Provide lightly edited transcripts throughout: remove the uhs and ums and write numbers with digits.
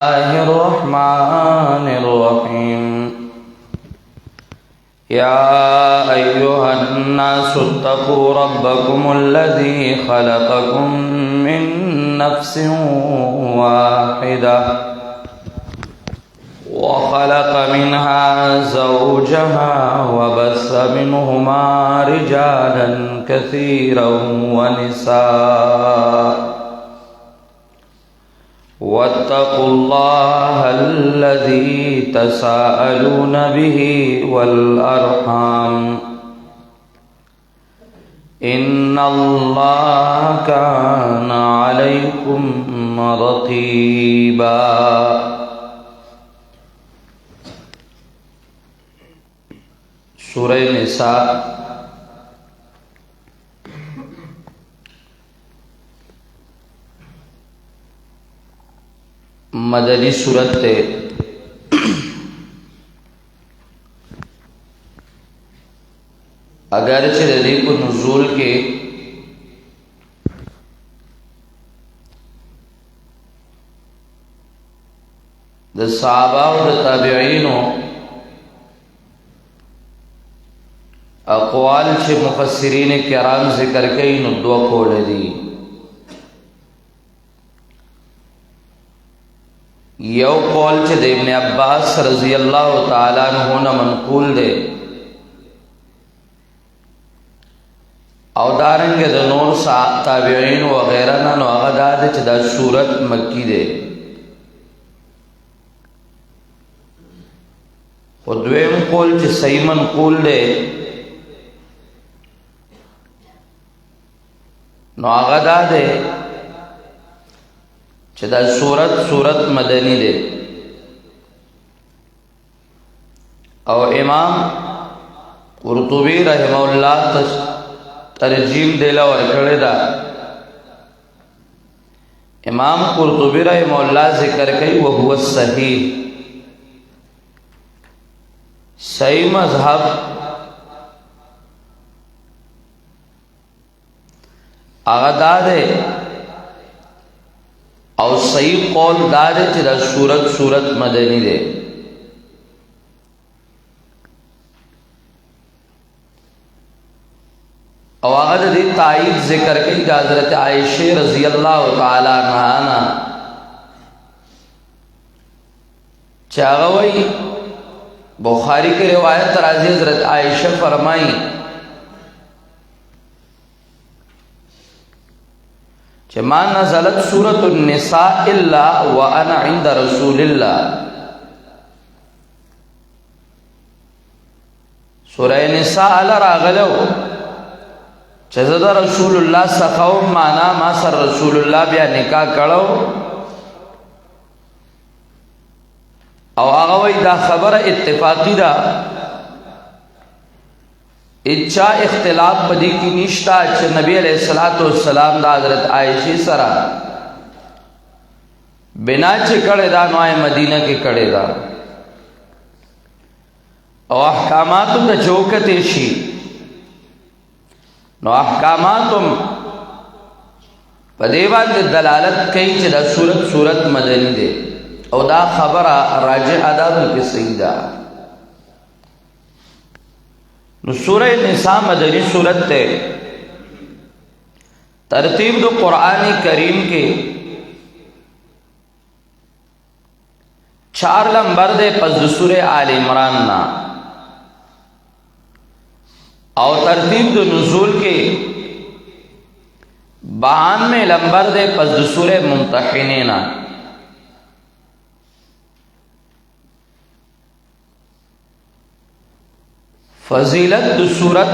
الله الرحمن الرحيم. يا أيها الناس اتقوا ربكم الذي خلقكم من نفس واحدة وخلق منها زوجها وبث منهما رجالا كثيرا ونساء واتقوا الله الذي تساءلون به والأرحام إن الله كان عليكم رقيبا. سورہ نساء مدنی صورت تے اگرچہ ددی کو نزول کے د صحابہ و د تابعینو اقوال چھ مفسرین کرام ذکر کئی نو دو قول دی. یو قول چھ دے ابن عباس رضی اللہ تعالیٰ عنہ منقول دے او دارنگ دا نور تابعین وغیرہ نو اغدا دے چھ دا سورت مکی دے. خودویم قول چھ صحیح منقول دے نو اغدا دے چھ دا سورت مدنی دے. او امام قرطبی رحمہ اللہ ترجیم دیلا ورکڑے دا. امام قرطبی رحمہ اللہ ذکر کئی وہو الصحیح صحیح مذہب آغدا دے او صحیح قول دارے چھ دا سورت مدنی دے. او آغد دی تائید ذکر کئی کہ حضرت عائشہ رضی اللہ تعالی عنہ چاگوئی بخاری کے روایت راضی حضرت عائشہ فرمائی کہ ما نزلت سورة النساء الا وانا عند رسول اللہ. سورہ نساء اللہ راغلو چزد رسول اللہ سخو مانا ما سر رسول اللہ بیا نکاح کرو او آغوی دا خبر اتفاقی دا اچھا اختلاف پدی کی نشتا چھ نبی علیہ السلام دا حضرت عائشہ سرا بنا چھ کڑے دا نوائے مدینہ کے کڑے دا او احکاماتو دا چوکتے شی نو احکاماتم پدیبان دے دلالت کئی چھ دا سورت مدنی دے او دا خبر راجع عدد کی سیدہ. نو سورہ نساء مدنی صورت تے ترتیب دو قرآن کریم کے 4 نمبر دے پس دو سورہ آل عمران نا او ترتیب دو نزول کے 92 نمبر دے پس دو سورہ ممتحنین نا. فضیلت دو سورت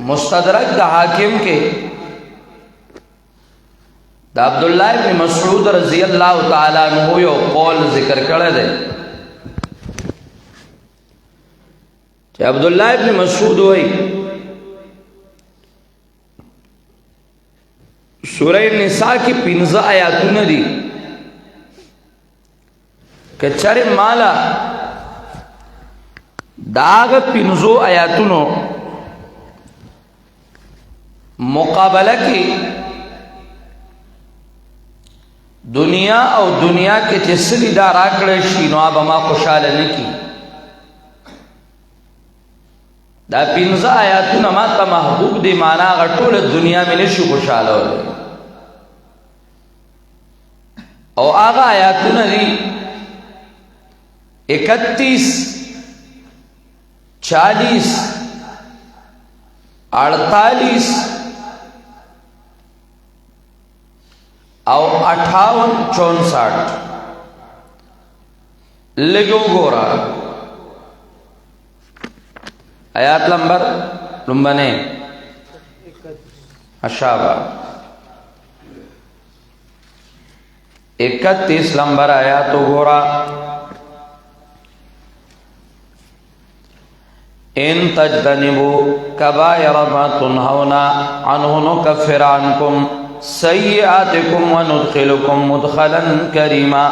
مستدرک دا حاکم کے دا عبداللہ ابن مسعود رضی اللہ تعالیٰ عنہ یو قول ذکر کرے دے کہ عبداللہ ابن مسعود ہوئی سورہ نساء کی 15 آیاتوں نے دی کہ چرے مالا داغ پنزو آیاتونو مقابله کې دنیا او دنیا کې چې سړي دا راکړی شي نو به ما خوشاله نه کی. دا 15 آیاتونه ما ته محبوب دي، معنا غټول دنیا مې نشي خوشاله ولې. او هغه آیاتونه دي 31 40 48 او 58 64 لګو ګورا. آیات نمبر لمبنے اشابہ 31 نمبر آیات گورا. ان تجتنبوا کبائر ما تنهون عنه نكفر عنكم سیئاتکم وندخلکم مدخلا کریما.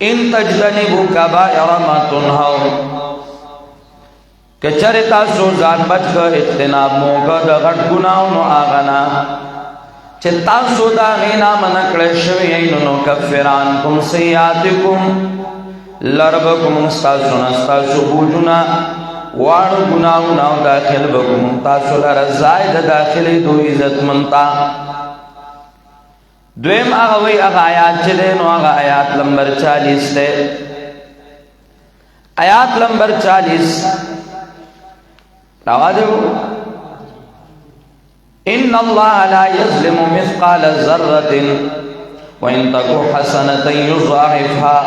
ان تجتنبوا کبائر ما تنهون، کچر تاسو ځان بچ کړه اجتناب مو کړه د غټ ګناونو آغنا چې تاسو دا غینا من کړی شوی نو نکفر عنکم سیئاتکم، لربکم استاسو نستاسو بوجنا واړو ګناونه او داخل بکم تاسو لره زائد داخلي دو عزت منتا. دویم هغه وی هغه آیات چې نو هغه آیات نمبر 40 ده. آیات نمبر 40 راوادو. ان الله لا يظلم مثقال ذره وان تك حسنه يضاعفها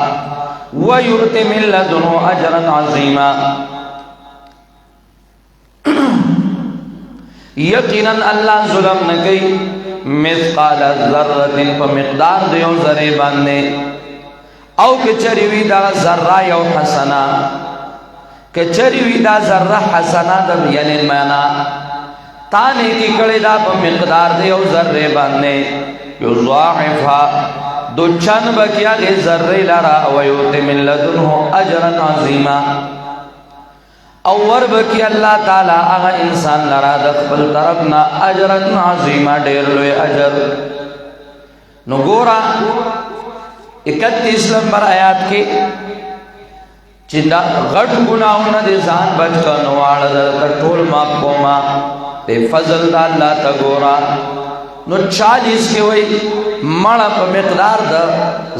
ويؤت من لدنه اجرا عظيما. یقینا الله ظلم نه کوي مثقال ذره په مقدار د یو ذره باندې، او کچری وی دا ذره یو حسنه، کچری وی دا ذره حسنه د یعنی معنا تانه کی کړي دا په مقدار د یو ذره باندې یضاعفها دو چن بکیا د ذره لرا او یوت من لدنه اجرا عظیما. او ور بکی اللہ تعالی اغا انسان لرا د خپل طرفنا اجرا عظیما ډیر لوی اجر. نو ګورا 31 نمبر آیات کې چې دا غټ ګناونه دي ځان بچ کنه واړه د ټول معاف کوما په فضل د الله ته ګورا. نو 40 کې وای مړه په مقدار د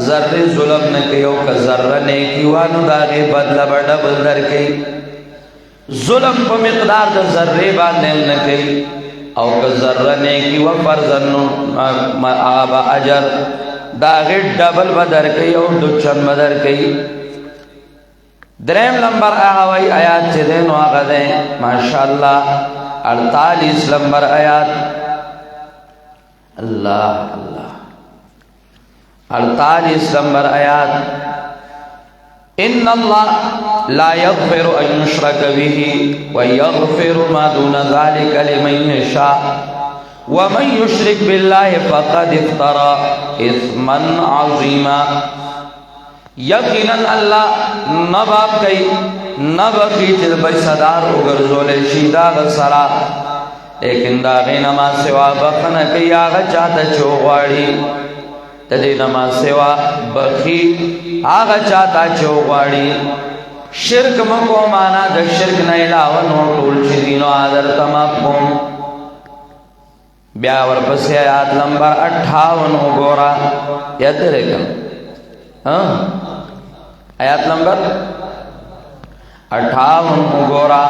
ذره ظلم نه کوي او که ذره نه کیوانو دا غي بدله ډبل درکې. ظلم په مقدار د ذره باندې نه کوي او که ذره نه کی و فرزنو ابا اجر دا غي ډبل بدر کوي او د چن بدر کوي. دریم نمبر هغه وای آیات چې دین هغه ده ماشاءالله 48 نمبر آیات. اللہ اللہ 48 نمبر آیات. ان اللہ لا يغفر ان يشرك به ويغفر ما دون ذلك لمن يشاء ومن يشرك بالله فقد افترى اثما عظيما. یقینا اللہ نباب کئی نبقی چل بشدار اگرزول شیدہ غصرا، لیکن دا غی نما سوا بخن کئی آغا چاہتا چوغواری تدی نما سوا بخی آغا چاہتا چوغواری. شرک مکو مانا دا شرک نیلاون و طول شدین و آدر تمکم. بیاور پسی آیات نمبر 58 گورا یاد رکم آیات نمبر 58 گورا.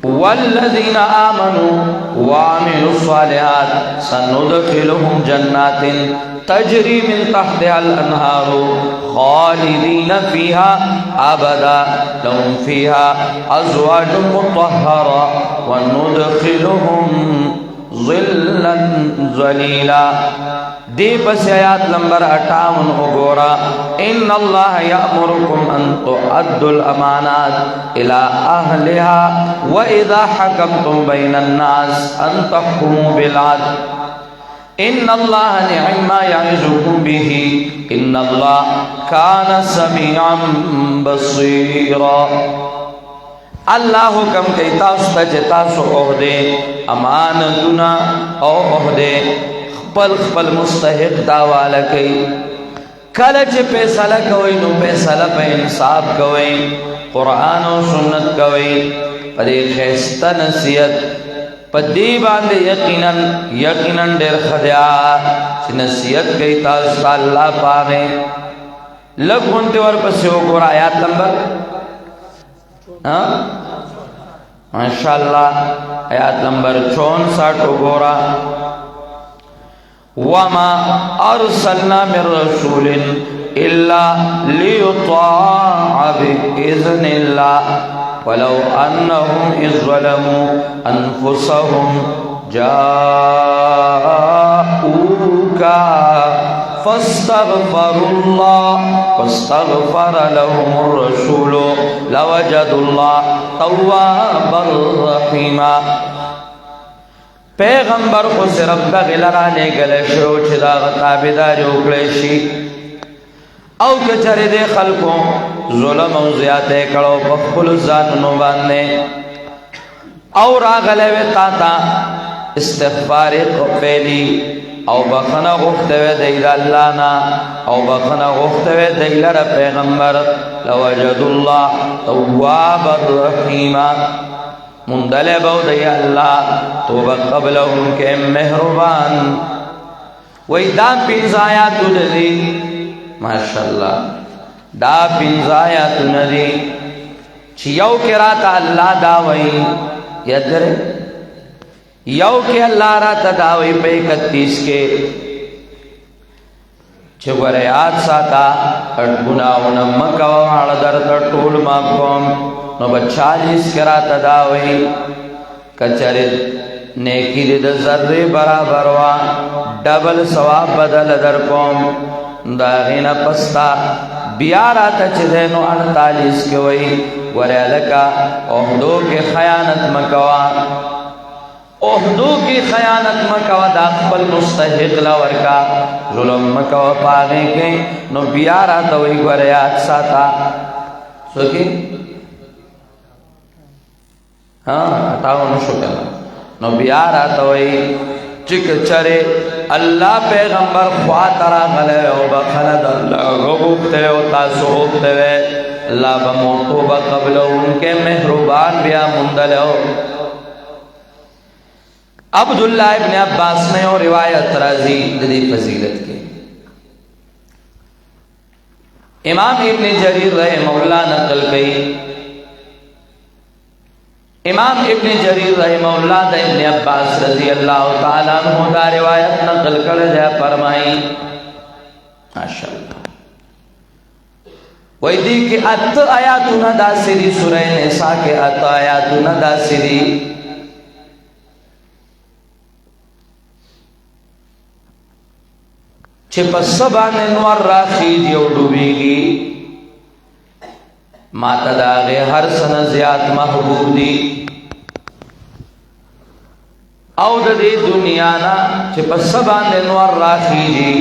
والذین آمنوا وعملوا الصالحات سندخلهم جنات تجری من تحتها الانہار خالدین فیها ابدا لهم فیها ازواج مطہرہ وندخلهم ظلا ظلیلا. دی پس آیات نمبر 58 گورا. ان اللہ یأمرکم ان تؤدوا الامانات الى اہلها واذا حکمتم بین الناس ان تحکموا بالعدل ان اللہ نعم ما یعظکم به ان اللہ کان سمیعا بصیرا. अल्लाह हुक्म कई तासु चे तासु ओहदे अमानतुना ओ ओहदे खपल खपल मुस्तहिक दावाला कई कल चे फैसला कोई नु फैसला पे इंसाफ कोई कुरान और सुन्नत कोई पदे खैस्ता नसीहत पदी बांधे यकीनन यकीनन डेर खदिया नसीहत कई तासु अल्लाह पावे लग होते और पसे हो आयात नंबर माशाअल्लाह आयात नंबर 64 गोरा वमा अरसलना मिर रसूलिन इल्ला लियुताअ बिइज़निल्लाह वलौ अन्नहुम इज़्ज़लमू अनफुसहुम जाऊका फस्तगफरुल्लाह फस्तगफर लहुमुर रसूल लवजदुल्लाह तव्वाबर रहीमा। पैगंबर को सिर्फ बगलरा ने गले शो छिदा ताबेदारी उकलेशी औ के चरे दे खलको जुल्म औ ज़ियादे कड़ो बखुल जाननो बांधे और आगले वे ताता इस्तिग़फ़ार को पहली औ बखना गुफ्तवे देला अल्लाह ना औ बखना गुफ्तवे देला र पैगंबर लवजदुल्लाह तव्वाबर रहीमा मुंदले बहुदे अल्लाह तोबा कबल उनके मेहरबान वही दा पिंजाया तुझे माशाअल्लाह दा पिंजाया तुझे चियो के रात अल्लाह दा वही यदर यौ के अल्लाह रात दा वही पे 31 के चुगरे याद साता गुनाहों मकवाड़ दर टोल मापकोम नो 40 करा तदावी कचरे नेकी दे जर्रे बराबर वा डबल सवाब बदल दर कोम दागिना पस्ता बियारा तचदे नो 48 के वही वरलका ओहदो के खयानत मकवा ओहदो की खयानत मकवा दाखबल मुस्तहिक लवर का जुल्म मकवा पागे के नो बियारा तो वही वरयात साता सोकी हाँ ताऊ शुक्र नो बियार आता वही चिक चरे अल्लाह पैगंबर ख्वा तरा गले ओ बखलद अल्लाह गुफ्ते ओ तासुफ्ते वे अल्लाह बमोतो बकबल उनके मेहरबान बिया मुंदल हो। अब्दुल्लाह इब्न अब्बास ने और रिवायत राजी दी फजीलत के इमाम इब्न जरीर रहमहुल्लाह नकल कई इमाम इब्न जरीर रहमहुल्लाह दा इब्न अब्बास रज़ी अल्लाह ताला अन्हु दा रिवायत नकल कर जा फरमाई माशाअल्लाह वैदी के अत आयातुन दासिरी सूरह निसा के अत आयातुन दासिरी छिपसबान नवर राखी जो डूबेगी माता दागे हर सन ज़ियात महबूब दी औद दे दुनिया ना छिपसबान नवर राखी जी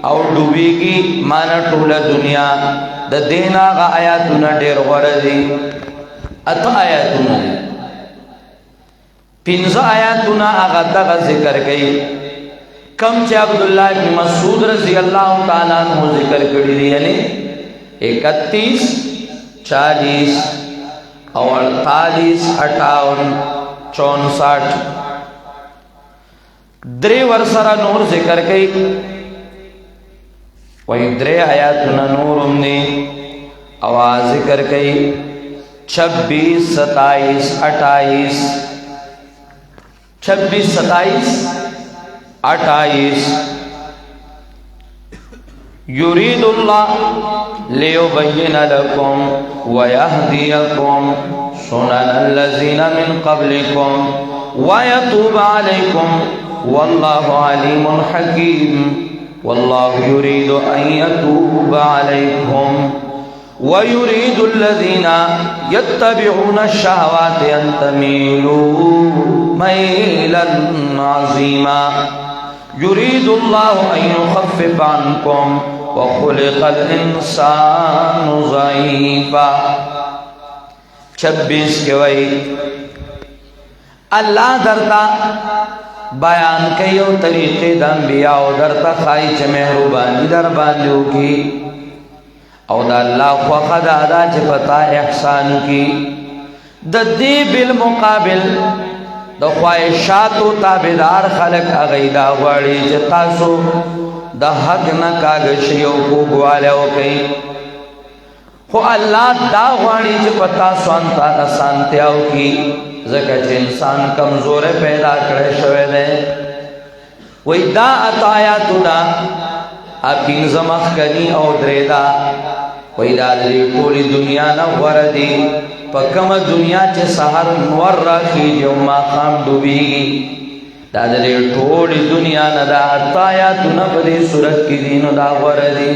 और डूबेगी माना टूला दुनिया द देना का आयातुन डेर गरदी अत आयातुन पिंजा आयातुन आगता का जिक्र गई कम चे अब्दुल्लाह इब्न मसूद रज़ी अल्लाह ताला अन्हु जिक्र करी यानी 31 40 और 48 58 64 द्रे वर्षरा नूर जिक्र गई वही द्रे आयातुन नूर ने आवाज जिक्र गई 26 27 28 26 27 28 युरीदुल्लाह लियुबय्यिन लकुम व यहदियकुम सुननल्लज़ीना मिन क़ब्लिकुम व यतूब अलैकुम वल्लाहु अलीमुन हकीम वल्लाहु युरीदु अन यतूब अलैकुम व युरीदुल्लज़ीना यत्तबिऊना अश-शहवाति अन तमीलू मैलन अज़ीमा युरीदुल्लाहु अन युख़फ़्फ़िफ़ अन्कुम व ख़ुलिक़ल इंसानु ज़ईफ़ा 26 کے وئی اللہ درتا بیان کئیو طریقے دا انبیاء درتا خواہی چھ محروبانی در باندیو کی او دا اللہ خوخہ دادا چھ پتا احسان کی دا دی بالمقابل دا خواہشات و تابدار خلق اغیدہ غواری چھ تاسو دا حق نکاگشیو کو گوالیو کئی خو اللہ دا غواری چھ پتا سوانتا نسانتیاو کی ذکر چھ انسان کمزور پیدا کرے شوئے دے وی دا اتایاتنا اپین زمخ کنی او دریدا وی دا دری پوری دنیا نا وردی پا کم دنیا چھ سہر نور راکی جو ما خام ڈوبی گی دا دری پوری دنیا نا دا اتایاتنا پدی صورت کی دینو دا وردی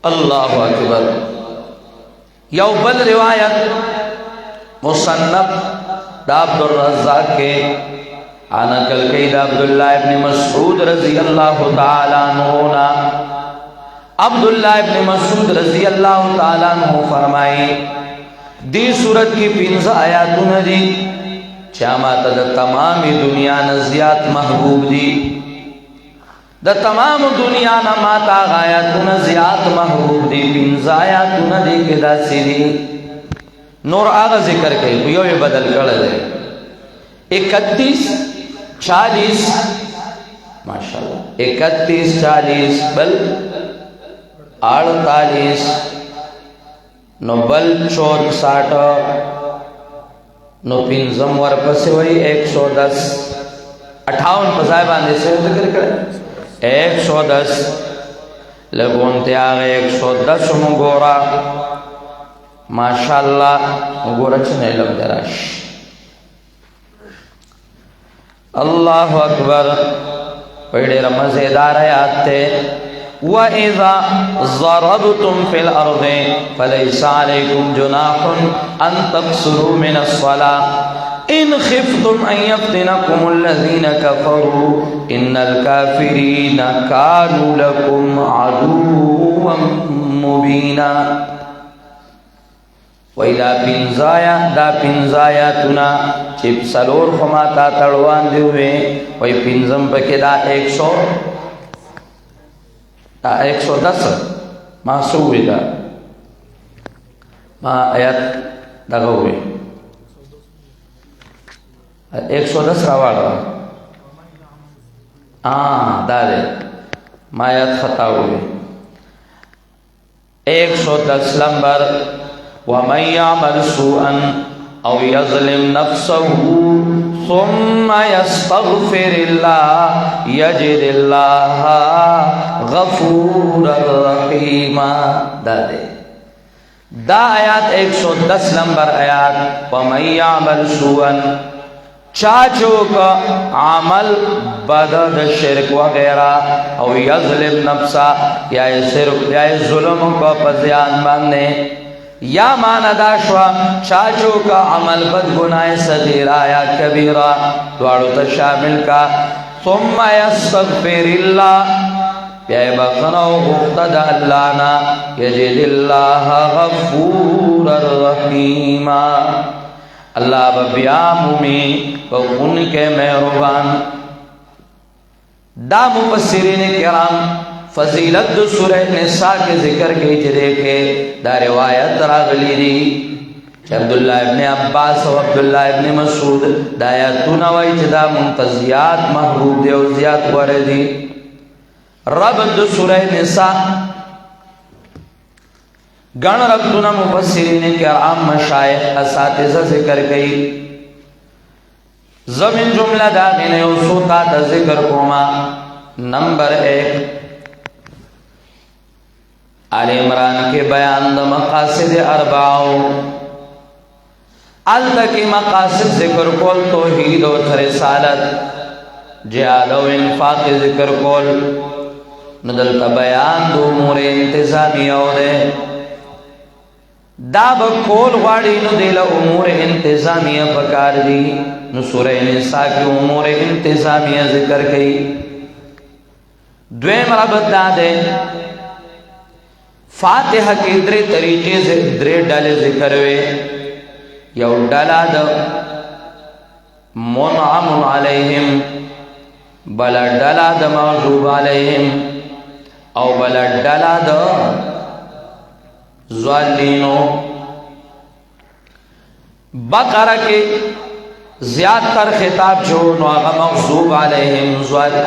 اللہ اکبر یو بل روایت مصنف دا عبدالرزاق کے آنا کل کئی دا عبداللہ ابن مسعود رضی اللہ تعالیٰ عنہ عبداللہ ابن مسعود رضی اللہ تعالیٰ عنہ فرمائی دی صورت کی 15 آیاتوں نے دی چاماتا دا تمامی دنیا نزیات محبوب دی دا تمام دنیا نماتا آیاتوں نے زیات محبوب دی 15 آیاتوں نے دی کہ دا سی دی نور آغا ذکر کئی کوئی یہ بدل کر دے 31 40 ماشاءاللہ 31 40 بل 48 نو بل 64 نو پینزم ورپسی وی 110 58 پسائی باندے سے ذکر کرے 110 لگونتے آگے 110 مگورا ماشاءاللہ مگورا چنے لگ دراش اللہ اکبر پیڑے رمضے دار آیات تے وَإِذَا ضَرَبْتُمْ فِي الْأَرْضِ فَلَيْسَ عَلَيْكُمْ جُنَاحٌ أَن تَقْصُرُوا مِنَ الصَّلَاةِ إِنْ خِفْتُمْ أَن يَفْتِنَكُمُ الَّذِينَ كَفَرُوا إِنَّ الْكَافِرِينَ كَانُوا لَكُمْ عَدُوًّا مُبِينًا وَإِذَا دا پنزایا تنا چپ سلور خماتا تڑوان دیوے وی پنزم پکی دا 110 ما سووی دا ما آیت دا گووی 110 راوارا دا دے ما آیت خطا ہوئی 110 لمبر وَمَنْ يَعْمَلْ سُوءًا أَوْ يَظْلِمْ نَفْسَهُ ثُمَّ يَسْتَغْفِرِ اللَّهَ يَجِدِ اللَّهَ غَفُورًا رَحِيمًا دا آیات 110 نمبر آیات وَمَنْ يَعْمَلْ سُوءًا چاچو کا عمل بدد شرک وغیرہ او یظلم نفسا یا ظلم کو پزیان ماننے یا مانا داشوا چاچو کا عمل بد گناہ صغیرہ یا کبیرہ دوارو تشامل کا ثم یستغفر اللہ پیائے بخنو اقتدى اللانا یجد اللہ غفور الرحیم اللہ ببیامومی و ان کے مہربان دا مفسرین کرام فضیلت دو سورہ نساء کے ذکر کے جرے کے دا روایت راغلی دی عبداللہ ابن عباس و عبداللہ ابن مسعود دا آیاتونا ویجدا منتظیات محبوب دے و زیاد وردی رب دو سورہ نساء گن ربتنا مفسرین کرام مشایخ اساتذہ ذکر گئی زمین جملہ دا میں سوتا دا ذکر کوما نمبر 1 آل عمران کے بیان دا مقاصد اربعو آل تکی مقاصد ذکر کول توحید و رسالت جہاد و انفاق ذکر کول ندلتا بیان دو امور انتظامی ہو دے دا بکول غاڑی ندل امور انتظامی پکار دی نو سورہ نساء کی امور انتظامی ذکر کی دویم ربط دا دے فاتحه کې درې طریقې درې ډلې ذکر وي. یو ډله د منعم علیهم، بل ډله د مغضوب علیهم، او بل ډله د ضالینو. بقره کې زیات تر خطاب جو نو هغه مغضوب علیهم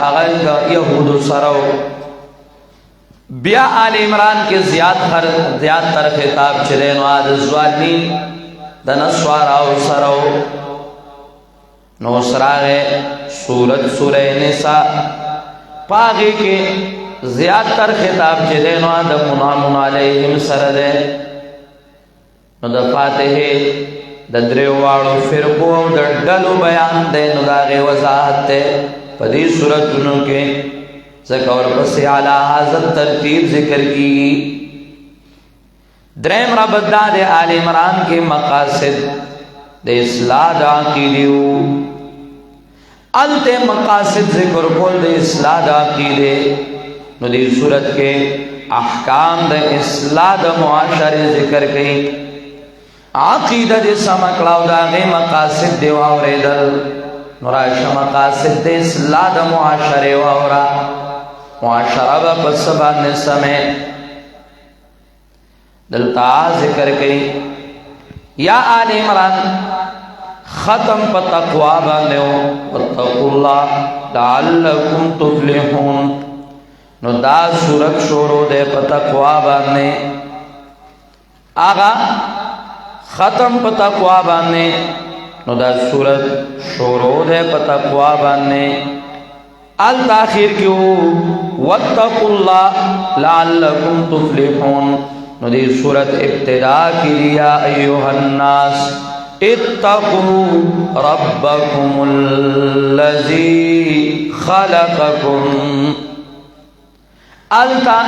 هغه د یهودو سره. بیا آل عمران کې زیات تر خطاب چره نو د ضالین د نصاراو سره. نو سراغه سورۃ نساء پاغي کې زیات تر خطاب چره نو د منعم علیهم سره ده. نو د فاتحه د دریوالو فرقو او د ډلو بیان دی. نو د هغې وضاحت دی په دې صورتونو کې، ځکه ورپسې اعلی حضرت ترتیب ذکر کیږي. دریم ربط دا د آل عمران کې مقاصد د اصلاح د عقیدې وو. هلته مقاصد ذکر کول د اصلاح د عقیدې. نو دې صورت کې احکام د اصلاح د معاشرې ذکر کړي. عقیده دې سم کړه او د هغې مقاصد دې واورېدل. نو راشه مقاصد د اصلاح د معاشرې واوره. معاشره به په څه باندې سمې دلته ذکر کوي. یا آل عمران ختم په تقوا باندې و واتقوا الله لعلکم تفلحون. نو دا سورت شروع ده په تقوا باندې. آغا ختم په تقوا باندې. نو دا سورت شروع ده په تقوا باندې. التاخير کیو واتقوا الله لعلکم تفلحون. نو دی سورت ابتدا کی یا ایها الناس اتقوا ربکم الذی خلقکم. التا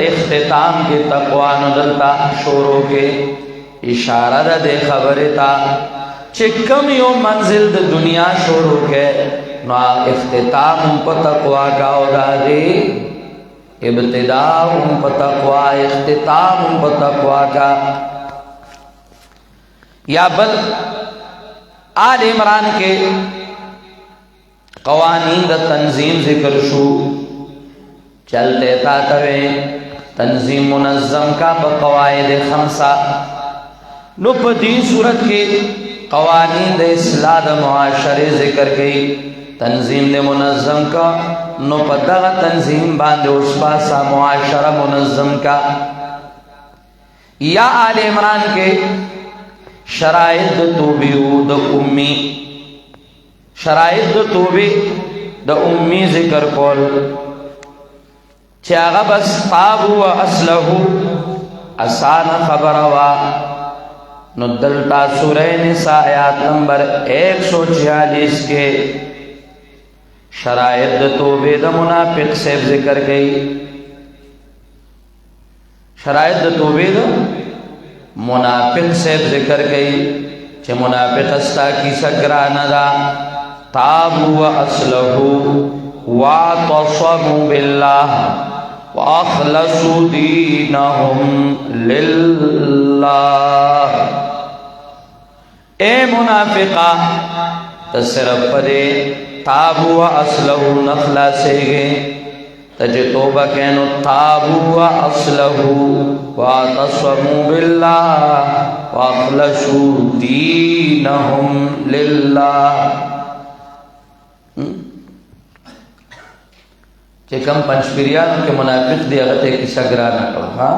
اختتام کے تقوا نو دلتا شروع کے اشارہ دا دے خبرتا چکم یو منزل دا دنیا شروع کے نو اختتام پا تقوا کا او دا دے ابتداء پا تقوا اختتام پا تقوا کا. یا بل آل عمران کے قوانین دا تنظیم ذکر شو. چلتے تاکوے تنظیم منظم کا بقواعد خمسہ. نو پا دی صورت کے قوانین دا اصلاح دا معاشرے ذکر گئی. تنظیم دا منظم کا نو پا دغا تنظیم باندے اس پاسا معاشرہ منظم کا. یا آل عمران کے شرائط دا توبیو دا امی، شرائط دا توبی دا امی ذکر کول چه آغا بس تابو و اصلحو آسان خبروا. نو دلتا سورہ نساء آیات نمبر 146 کے شرائط دا توبے دا منافق سے ذکر گئی. شرائط دا توبے دا منافق سے ذکر گئی چه منافق استا کی سگرانا دا تابو و اصلحو واعتصموا باللہ واخلصوا دینہم للہ. اے منافقہ تصرف پدے تابو و اصلحو نخلا سے گے تجھے توبہ کہنو تابو و اصلحو واعتصموا باللہ واخلصوا دینہم للہ. کہ کم پنچپریان کے منافق دی اغتے کی سگرانا کرو. ہاں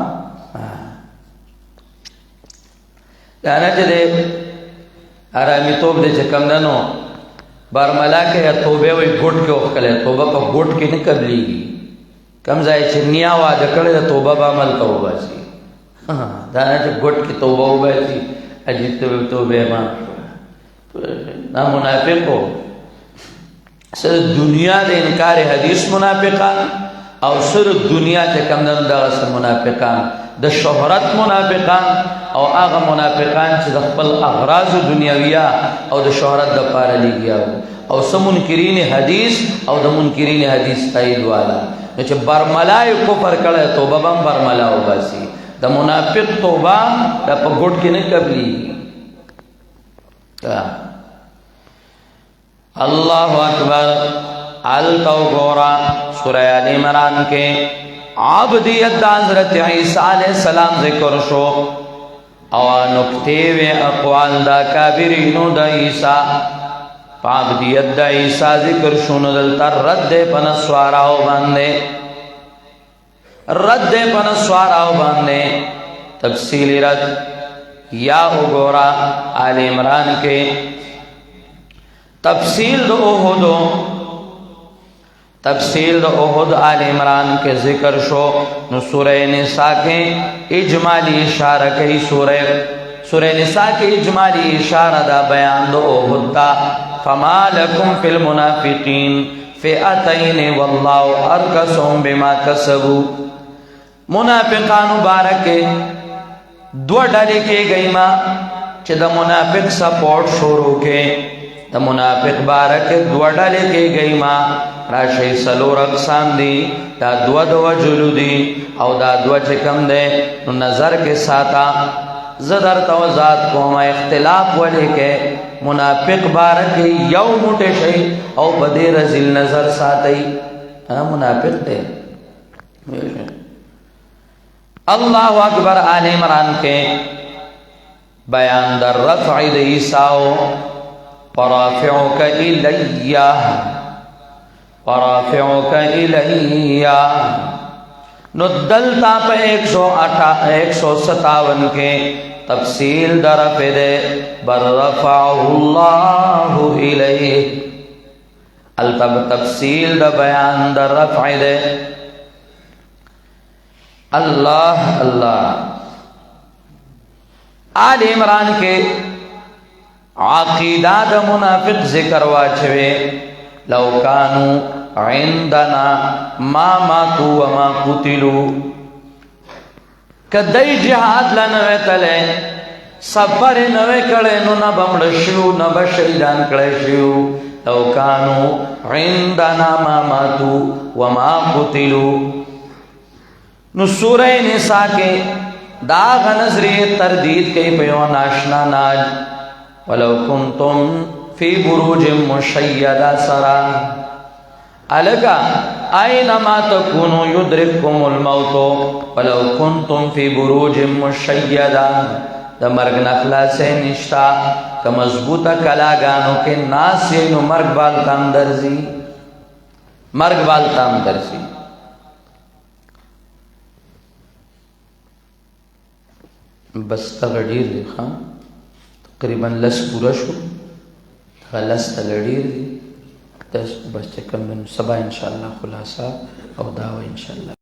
لانا چے دے آرامی توب دے چے کم دنو بارملا کے یا توبے وی گھوٹ کے اخکلے توبہ پا گھوٹ کے نہیں قبلی گی. کم زائی چے نیا وعدہ کرے دا توبہ با عمل توبہ سی. دانا چے گھوٹ کی توبہ ہو بای سی اجیت توبے مان نا منافق ہو. سر دنیا دے انکار حدیث منافقان او سر دنیا چے کم دن دا غصر منافقان دا شہرت منافقان او آغا منافقان چے دا خپل اغراض دنیاویہ او دا شہرت دا پارا لی گیا او سا منکرین حدیث او دا منکرین حدیث تائید والا. چے برملائی کفر کڑے توبہ بم برملا ہو باسی د منافق توبه د په ګډ کې نه قبلي. الله اکبر. التو گورا سورہ آل عمران کے عبدیت دا حضرت عیسیٰ علیہ السلام ذکر شو او نکتے و اقوال دا کابرینو دا عیسیٰ عبدیت دا عیسیٰ ذکر شو ندلتا رد پنسواراو باندے تفصیلی رد یا اگورا آل عمران کے تفصیل دو احد آل عمران کے ذکر شو نو سورہ نساء کے اجمالی اشارہ کئی سورہ نساء کے اجمالی اشارہ دا بیان دو احد دا فما لکم فی المنافقین فئتین واللہ ارکسهم بما کسبو. منافقان مبارک دو ڈالے کے گئی ما چھ دا منافق سپورٹ شروع کے دا منافق بارک دو ڈالے کے گئی ما راشی سلور اقسام دی دا دو جلو دی او دا دو چکم دے نظر کے ساتھا زدر توزاد کو ہما اختلاف والے کے منافق بارک یو موٹے شئی او بدے رزل نظر ساتھی منافق دے. اللہ اکبر. آل عمران کے بیان در رفع عیسیٰ ورافعک الیہ نو دلتا پہ 157 کے تفصیل در رفع دے بر رفعہ اللہ الیہ. التب تفصیل دا بیان در رفع دے. اللہ اللہ. آل عمران کے عقیدہ دا منافق ذکر واچوے لو کانو عندنا ما ماتو وما قتلو. کدی جہاد لنوے تلے سفر نوے کڑے نو نبمڑ شیو نب شیدان کڑے شیو. لو کانو عندنا ما ماتو وما قتلو. نو سورہ نساء کے داغ نظری تردید کے پیو ناشنا ناج ولو کنتم فی بروج مشیدہ سرا الگا اینما تکونو یدرککم الموت ولو کنتم فی بروج مشیدہ. دا مرگ نخلا سے نشتا کا مضبوطہ کلاگانو کے ناسی نو مرگ بالتام درزی. بس تغڑیر دی خواہ تقریباً لس پورا شو لس تغڑیر دی بس چکم سبا انشاءاللہ خلاصہ او دعوی انشاءاللہ.